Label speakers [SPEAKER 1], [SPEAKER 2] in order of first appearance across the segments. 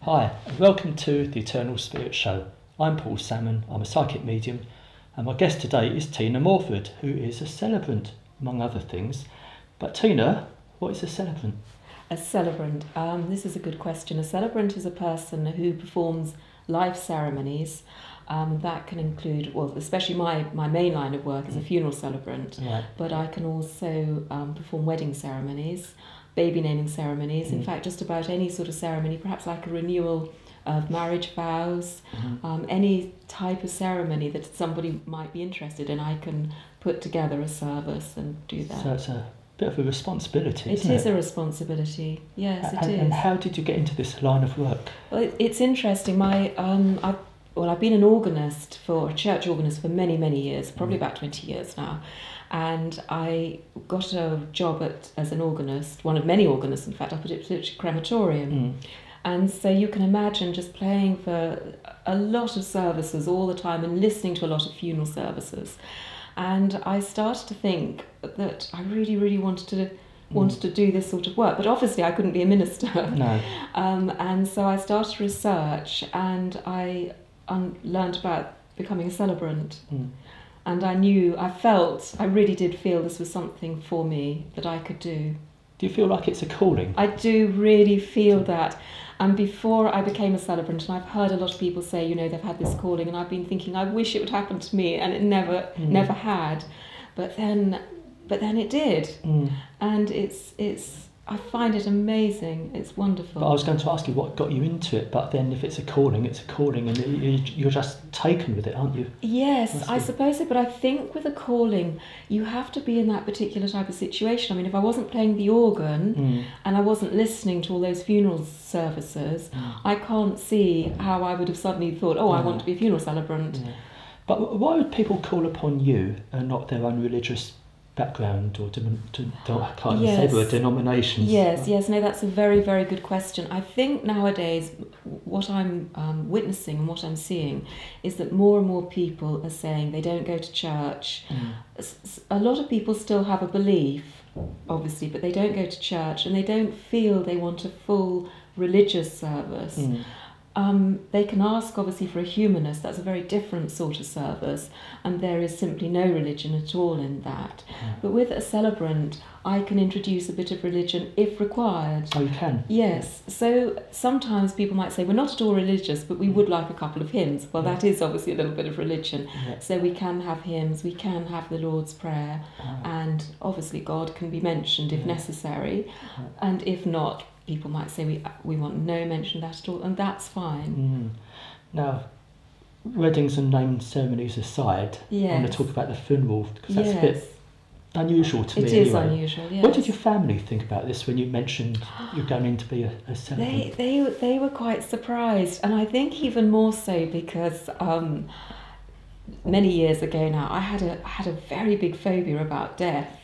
[SPEAKER 1] Hi, and welcome to the Eternal Spirit Show. I'm Paul Salmon, I'm a psychic medium, and my guest today is Tina Morford, who is a celebrant, among other things. But Tina, what is a celebrant?
[SPEAKER 2] A celebrant. This is a good question. A celebrant is a person who performs life ceremonies. That can include, well, especially my main line of work is a funeral celebrant,
[SPEAKER 1] Right.
[SPEAKER 2] but I can also perform wedding ceremonies, baby naming ceremonies, in fact just about any sort of ceremony, perhaps like a renewal of marriage vows, any type of ceremony that somebody might be interested in, I can put together a service and do that.
[SPEAKER 1] So it's a bit of a responsibility,
[SPEAKER 2] It
[SPEAKER 1] isn't
[SPEAKER 2] is
[SPEAKER 1] it?
[SPEAKER 2] a responsibility, yes, it is.
[SPEAKER 1] And how did you get into this line of work?
[SPEAKER 2] Well, it's interesting. I've been an organist, a church organist for many, many years, probably about 20 years now. And I got a job as an organist, one of many organists, in fact, up at Ipswich Crematorium. And so you can imagine just playing for a lot of services all the time and listening to a lot of funeral services. And I started to think that I really, really wanted to do this sort of work, but obviously I couldn't be a minister.
[SPEAKER 1] No.
[SPEAKER 2] And so I started research, and I learned about becoming a celebrant. And I really did feel this was something for me that I could do.
[SPEAKER 1] Do you feel like it's a calling?
[SPEAKER 2] I do really feel that. And before I became a celebrant, and I've heard a lot of people say, they've had this calling, and I've been thinking, I wish it would happen to me, and it never had. But then it did. And I find it amazing. It's wonderful.
[SPEAKER 1] But I was going to ask you what got you into it, but then if it's a calling, and you're just taken with it, aren't you?
[SPEAKER 2] Yes, I suppose so, but I think with a calling, you have to be in that particular type of situation. I mean, if I wasn't playing the organ and I wasn't listening to all those funeral services, I can't see how I would have suddenly thought, I want to be a funeral celebrant.
[SPEAKER 1] Yeah. But why would people call upon you and not their own religious background or I can't say the word denominations?
[SPEAKER 2] Yes, no, that's a very, very good question. I think nowadays what I'm witnessing and what I'm seeing is that more and more people are saying they don't go to church. A lot of people still have a belief, obviously, but they don't go to church, and they don't feel they want a full religious service. They can ask, obviously, for a humanist. That's a very different sort of service, and there is simply no religion at all in that. But with a celebrant, I can introduce a bit of religion if required.
[SPEAKER 1] Oh, you can?
[SPEAKER 2] Yes. So sometimes people might say, we're not at all religious, but we would like a couple of hymns. Well, that is obviously a little bit of religion. So we can have hymns, we can have the Lord's Prayer, and obviously God can be mentioned if necessary, and if not, people might say we want no mention of that at all, and that's fine.
[SPEAKER 1] Now, weddings and name ceremonies aside, I want to talk about the funeral, because that's a bit unusual to me.
[SPEAKER 2] It is unusual, yes.
[SPEAKER 1] What did your family think about this when you mentioned you're going in to be a celebrant?
[SPEAKER 2] They were quite surprised, and I think even more so because many years ago now, I had a very big phobia about death,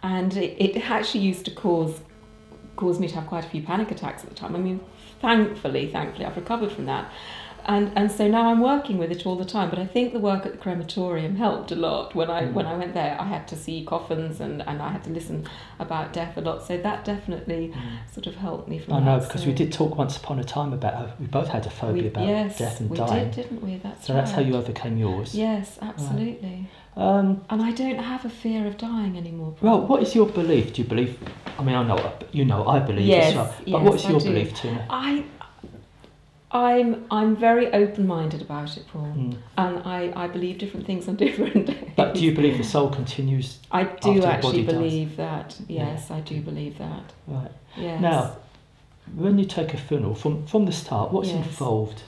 [SPEAKER 2] and it actually used to cause me to have quite a few panic attacks at the time. I mean, thankfully, I've recovered from that. And so now I'm working with it all the time, but I think the work at the crematorium helped a lot. When I went there, I had to see coffins and I had to listen about death a lot, so that definitely sort of helped me from that.
[SPEAKER 1] I know, because we did talk once upon a time about how we both had a phobia about death and dying.
[SPEAKER 2] We did, didn't we?
[SPEAKER 1] So that's how you overcame yours.
[SPEAKER 2] Yes, absolutely. And I don't have a fear of dying anymore.
[SPEAKER 1] Well, what is your belief? Do you believe? I mean, I know I believe as well. But what is your belief, Tina?
[SPEAKER 2] I'm very open-minded about it, Paul, and I believe different things on different days.
[SPEAKER 1] But do you believe the soul continues?
[SPEAKER 2] I do
[SPEAKER 1] after
[SPEAKER 2] actually
[SPEAKER 1] the body
[SPEAKER 2] believe that. Yes, I do believe that.
[SPEAKER 1] Right.
[SPEAKER 2] Yes.
[SPEAKER 1] Now, when you take a funeral, from the start, what's involved?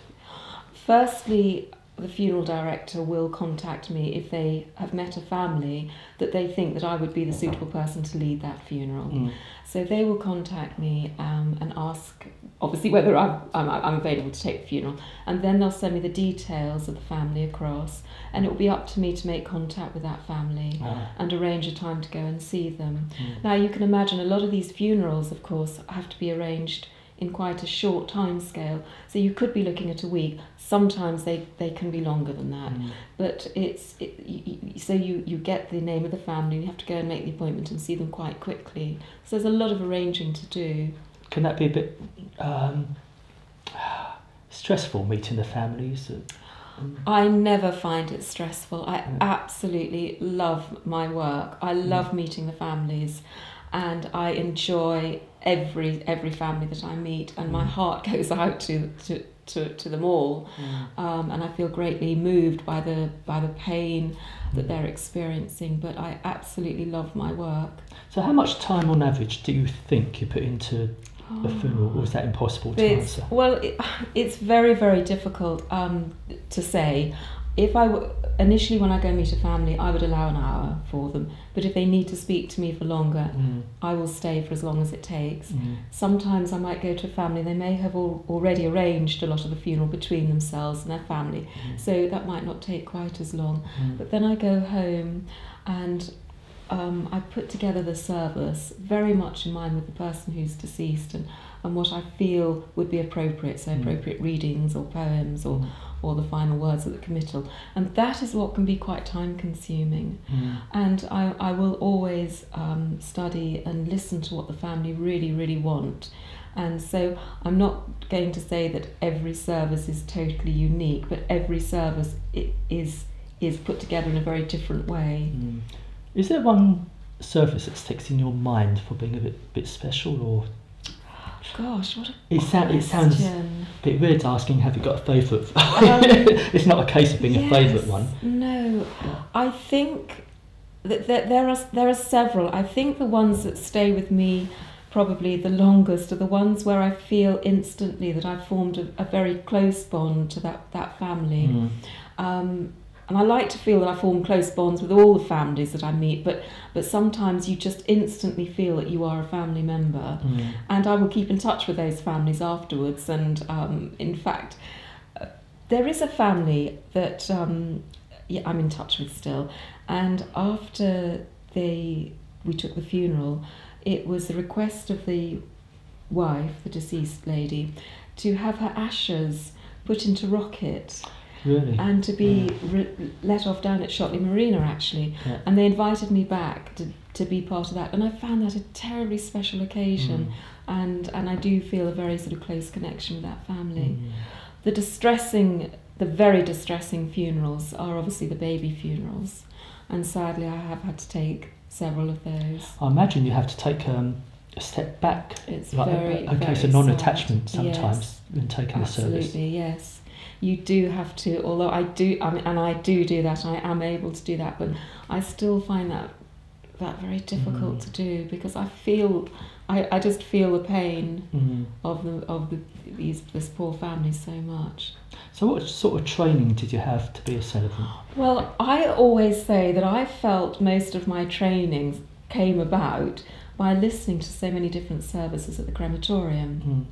[SPEAKER 2] Firstly, the funeral director will contact me if they have met a family that they think that I would be the suitable person to lead that funeral. So they will contact me and ask, obviously, whether I'm available to take the funeral, and then they'll send me the details of the family across, and it will be up to me to make contact with that family and arrange a time to go and see them. Now, you can imagine a lot of these funerals, of course, have to be arranged in quite a short time scale, so you could be looking at a week. Sometimes they can be longer than that, but so you get the name of the family, you have to go and make the appointment and see them quite quickly, so there's a lot of arranging to do.
[SPEAKER 1] Can that be a bit stressful meeting the families?
[SPEAKER 2] I never find it stressful. I absolutely love my work. I love meeting the families, and I enjoy every family that I meet, and my heart goes out to them all, and I feel greatly moved by the pain that they're experiencing. But I absolutely love my work.
[SPEAKER 1] So how much time on average do you think you put into a funeral, or is that impossible to answer?
[SPEAKER 2] Well, it's very, very difficult to say. If initially when I go meet a family, I would allow an hour for them. But if they need to speak to me for longer, I will stay for as long as it takes. Sometimes I might go to a family, they may have already arranged a lot of the funeral between themselves and their family, so that might not take quite as long. But then I go home and I put together the service very much in mind with the person who's deceased and what I feel would be appropriate, so appropriate readings or poems or the final words of the committal. And that is what can be quite time consuming. And I will always study and listen to what the family really, really want. And so I'm not going to say that every service is totally unique, but every service is put together in a very different way.
[SPEAKER 1] Is there one service that sticks in your mind for being a bit special, or?
[SPEAKER 2] Gosh, what a
[SPEAKER 1] question. It sounds a bit weird asking, have you got a favourite? It's not a case of being a favourite one.
[SPEAKER 2] No, I think that there are several. I think the ones that stay with me probably the longest are the ones where I feel instantly that I've formed a very close bond to that family. And I like to feel that I form close bonds with all the families that I meet, but sometimes you just instantly feel that you are a family member. And I will keep in touch with those families afterwards. And in fact, there is a family that I'm in touch with still. And after we took the funeral, it was the request of the wife, the deceased lady, to have her ashes put into rocket.
[SPEAKER 1] Really?
[SPEAKER 2] And to be let off down at Shotley Marina, actually. And they invited me back to be part of that. And I found that a terribly special occasion. And I do feel a very sort of close connection with that family. The very distressing funerals are obviously the baby funerals. And sadly, I have had to take several of those.
[SPEAKER 1] I imagine you have to take a step back.
[SPEAKER 2] It's
[SPEAKER 1] like
[SPEAKER 2] very,
[SPEAKER 1] a case
[SPEAKER 2] very
[SPEAKER 1] of non-attachment
[SPEAKER 2] sad.
[SPEAKER 1] sometimes when taking the service.
[SPEAKER 2] Absolutely, yes. You do have to, although I do that, I am able to do that, but I still find that very difficult to do, because I just feel the pain of this poor family so much.
[SPEAKER 1] So what sort of training did you have to be a celebrant?
[SPEAKER 2] Well, I always say that I felt most of my trainings came about by listening to so many different services at the crematorium.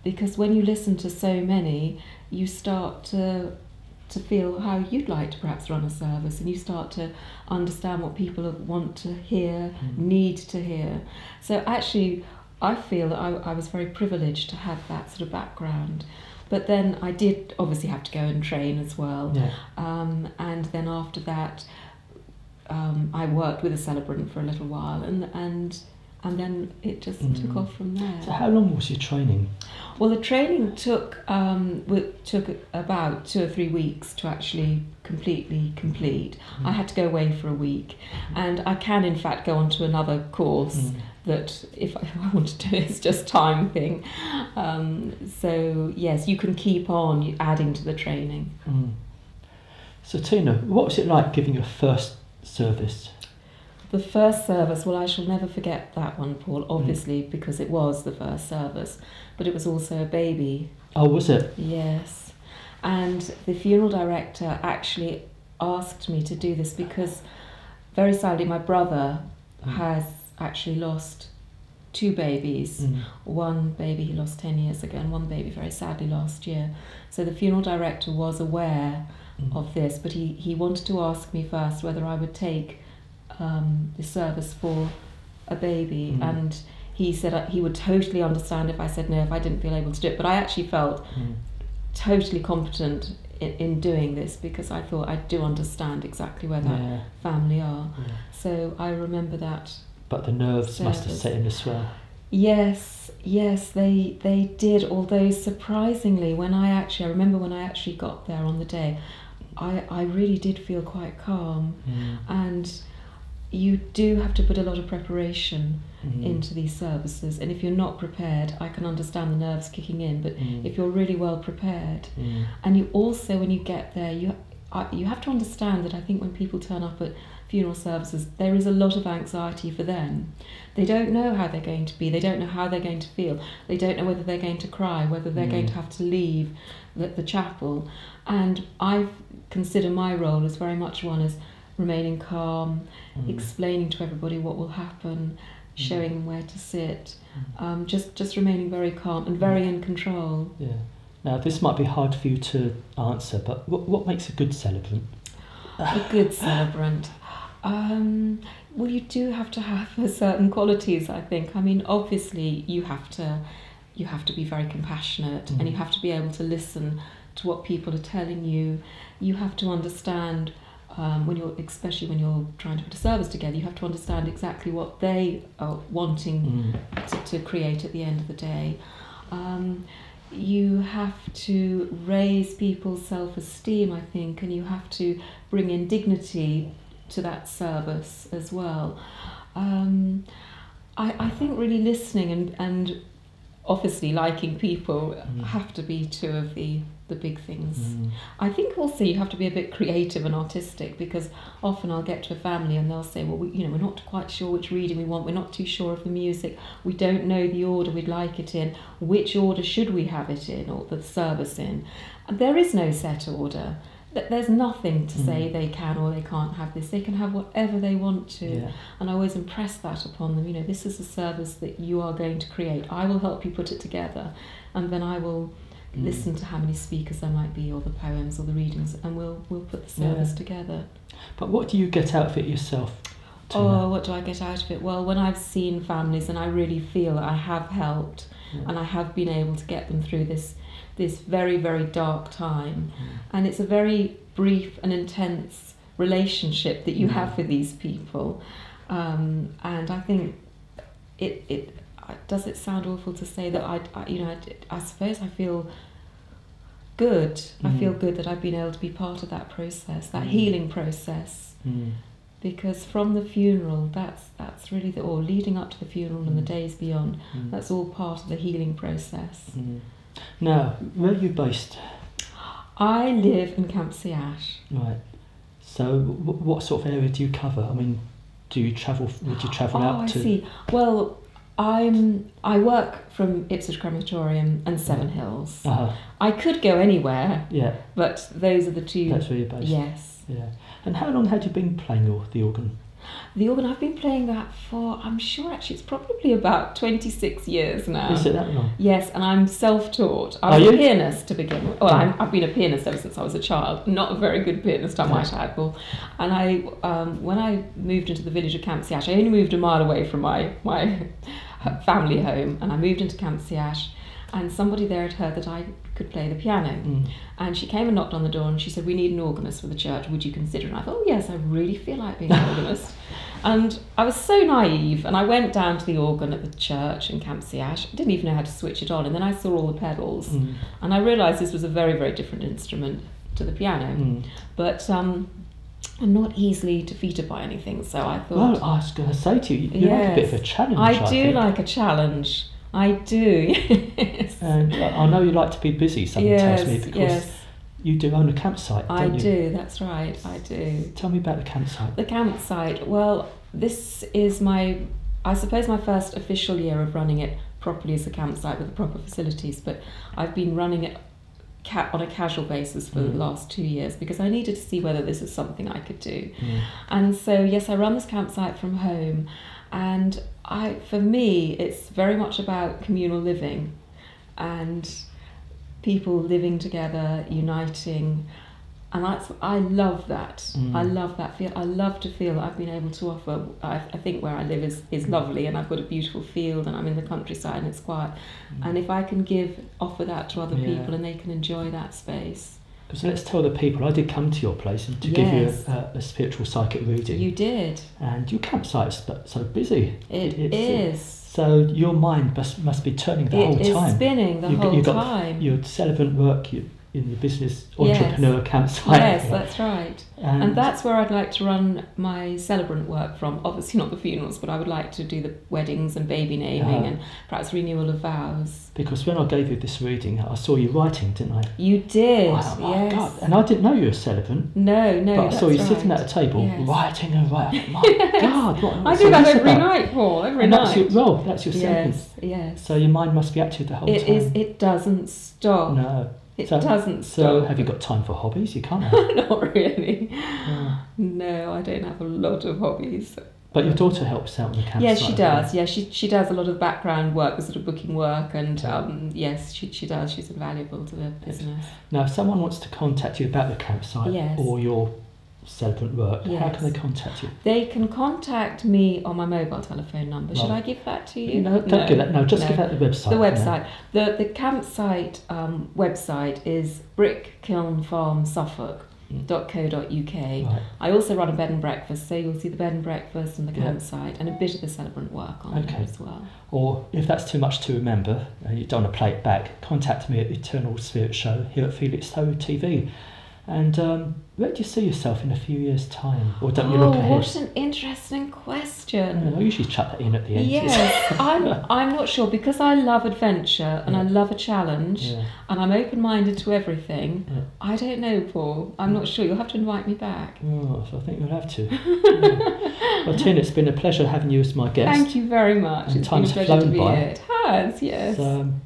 [SPEAKER 2] Because when you listen to so many, you start to feel how you'd like to perhaps run a service, and you start to understand what people want to hear, need to hear. So actually, I feel that I was very privileged to have that sort of background. But then I did obviously have to go and train as well. And then after that, I worked with a celebrant for a little while, and then it just took off from there.
[SPEAKER 1] So how long was your training?
[SPEAKER 2] Well, the training took about 2 or 3 weeks to actually completely complete. I had to go away for a week, and I can in fact go on to another course that if I want to do it, it's just time thing. So yes, you can keep on adding to the training.
[SPEAKER 1] So Tina, what was it like giving your first service?
[SPEAKER 2] The first service, well, I shall never forget that one, Paul, obviously, because it was the first service, but it was also a baby.
[SPEAKER 1] Oh, was it?
[SPEAKER 2] Yes. And the funeral director actually asked me to do this because, very sadly, my brother has actually lost 2 babies. One baby he lost 10 years ago, and one baby very sadly last year. So the funeral director was aware of this, but he wanted to ask me first whether I would take the service for a baby, and he said he would totally understand if I said no, if I didn't feel able to do it. But I actually felt totally competent in doing this, because I thought I do understand exactly where that family are. So I remember that.
[SPEAKER 1] But the nerves must have set in as well.
[SPEAKER 2] Yes, yes, they did. Although surprisingly, I remember when I actually got there on the day, I really did feel quite calm, and you do have to put a lot of preparation into these services, and if you're not prepared, I can understand the nerves kicking in, but if you're really well prepared, and you also, when you get there, you have to understand that I think when people turn up at funeral services, there is a lot of anxiety for them. They don't know how they're going to be, they don't know how they're going to feel, they don't know whether they're going to cry, whether they're going to have to leave the chapel, and I consider my role as very much one as remaining calm, explaining to everybody what will happen, showing them where to sit, just remaining very calm and very in control.
[SPEAKER 1] Yeah. Now, this might be hard for you to answer, but what makes a good celebrant?
[SPEAKER 2] A good celebrant? Well, you do have to have certain qualities, I think. I mean, obviously, you have to be very compassionate, and you have to be able to listen to what people are telling you. You have to understand, especially when you're trying to put a service together, you have to understand exactly what they are wanting to create at the end of the day. You have to raise people's self-esteem, I think, and you have to bring in dignity to that service as well. I think really listening and obviously liking people have to be two of the big things. I think also you have to be a bit creative and artistic, because often I'll get to a family and they'll say, well, we're not quite sure which reading we want, we're not too sure of the music, we don't know the order we'd like it in, which order should we have it in, or the service in. And there is no set order. There's nothing to say they can or they can't have this. They can have whatever they want to. Yeah. And I always impress that upon them. This is a service that you are going to create. I will help you put it together, and then I will listen to how many speakers there might be, or the poems or the readings, and we'll put the service together.
[SPEAKER 1] But what do you get out of it yourself, Tina?
[SPEAKER 2] Oh, what do I get out of it? Well, when I've seen families and I really feel I have helped, and I have been able to get them through this very, very dark time, and it's a very brief and intense relationship that you have with these people, and I think it does it sound awful to say that I suppose I feel good. I feel good that I've been able to be part of that process, that healing process, because from the funeral, that's really or leading up to the funeral and the days beyond, that's all part of the healing process.
[SPEAKER 1] Now, where are you based?
[SPEAKER 2] I live in Campsie Ash.
[SPEAKER 1] Right. So, what sort of area do you cover? I mean, would you travel out to?
[SPEAKER 2] I see. Well, I work from Ipswich Crematorium and Seven Hills. I could go anywhere. Yeah. But those are the two.
[SPEAKER 1] That's where you're based.
[SPEAKER 2] Yes.
[SPEAKER 1] Yeah. And how long had you been playing the organ?
[SPEAKER 2] The organ, I've been playing that for, I'm sure actually it's probably about 26 years now.
[SPEAKER 1] Is it that long?
[SPEAKER 2] Yes, and I'm self-taught. I was a pianist to begin with. Well, I've been a pianist ever since I was a child. Not a very good pianist, I might add. And I, when I moved into the village of Campsie Ash, I only moved a mile away from my family home, and I moved into Campsie Ash, and somebody there had heard that I could play the piano, and she came and knocked on the door and she said, we need an organist for the church, would you consider? And I thought, oh yes, I really feel like being an organist. And I was so naive, and I went down to the organ at the church in Campsie Ash. I didn't even know how to switch it on, and then I saw all the pedals, and I realised this was a very, very different instrument to the piano, but I'm not easily defeated by anything, so I thought...
[SPEAKER 1] Well, I was going to say to you, you like a bit of a challenge,
[SPEAKER 2] I do like a challenge. I do, yes.
[SPEAKER 1] And I know you like to be busy, someone tells me, because you do own a campsite, don't you?
[SPEAKER 2] I do, that's right, I do.
[SPEAKER 1] Tell me about the campsite.
[SPEAKER 2] The campsite, well, this is I suppose my first official year of running it properly as a campsite with the proper facilities, but I've been running it on a casual basis for the last 2 years, because I needed to see whether this is something I could do. And so, yes, I run this campsite from home, and for me, it's very much about communal living and people living together, uniting, and I love that. I love that feel. I love to feel that I've been able to offer. I think where I live is lovely, and I've got a beautiful field, and I'm in the countryside, and it's quiet. And if I can offer that to other people, and they can enjoy that space,
[SPEAKER 1] Because let's tell the people, I did come to your place and to give you a spiritual psychic reading.
[SPEAKER 2] You did.
[SPEAKER 1] And your campsite's so busy.
[SPEAKER 2] It is.
[SPEAKER 1] So your mind must be turning the whole time.
[SPEAKER 2] It is spinning the whole time.
[SPEAKER 1] Your celebrant work, in your business entrepreneur campsite.
[SPEAKER 2] Yes, that's right. And that's where I'd like to run my celebrant work from. Obviously not the funerals, but I would like to do the weddings and baby naming and perhaps renewal of vows.
[SPEAKER 1] Because when I gave you this reading, I saw you writing, didn't I?
[SPEAKER 2] You did,
[SPEAKER 1] oh my God. And I didn't know you were a celebrant.
[SPEAKER 2] No,
[SPEAKER 1] but I saw you sitting at a table writing and writing. My God,
[SPEAKER 2] I do that every night, Paul, every night.
[SPEAKER 1] That's your celebrant.
[SPEAKER 2] Yes.
[SPEAKER 1] So your mind must be active the whole time.
[SPEAKER 2] It doesn't stop.
[SPEAKER 1] No.
[SPEAKER 2] It doesn't stop.
[SPEAKER 1] So have you got time for hobbies? You can't have.
[SPEAKER 2] Not really. No, I don't have a lot of hobbies.
[SPEAKER 1] But your daughter helps out on the campsite.
[SPEAKER 2] Yes, she does. Yeah, she does a lot of background work, the sort of booking work, and yes, she does. She's invaluable to the business.
[SPEAKER 1] Now, if someone wants to contact you about the campsite or your celebrant work, how can they contact you?
[SPEAKER 2] They can contact me on my mobile telephone number. Should I give that to you?
[SPEAKER 1] No, don't give that. No, just give out the website.
[SPEAKER 2] The website. The campsite website is brickkilnfarmsuffolk.co.uk.
[SPEAKER 1] Right.
[SPEAKER 2] I also run a bed and breakfast, so you'll see the bed and breakfast and the campsite and a bit of the celebrant work on there as well.
[SPEAKER 1] Or if that's too much to remember and you don't want to play it back, contact me at the Eternal Spirit Show here at Felixstowe TV. And where do you see yourself in a few years' time? Or don't you look ahead?
[SPEAKER 2] What an interesting question.
[SPEAKER 1] I usually chuck that in at the end.
[SPEAKER 2] Yes, I'm not sure, because I love adventure and I love a challenge and I'm open-minded to everything. I don't know, Paul. I'm not sure. You'll have to invite me back.
[SPEAKER 1] Oh, so I think you'll have to. Well, Tina, it's been a pleasure having you as my guest.
[SPEAKER 2] Thank you very much.
[SPEAKER 1] And time's flown by.
[SPEAKER 2] It has, yes.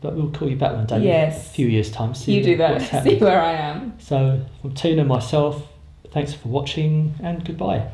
[SPEAKER 1] But we'll call you back one day.
[SPEAKER 2] Yes.
[SPEAKER 1] A few years' time.
[SPEAKER 2] You do that. See where I am.
[SPEAKER 1] So, from Tina and myself, thanks for watching and goodbye.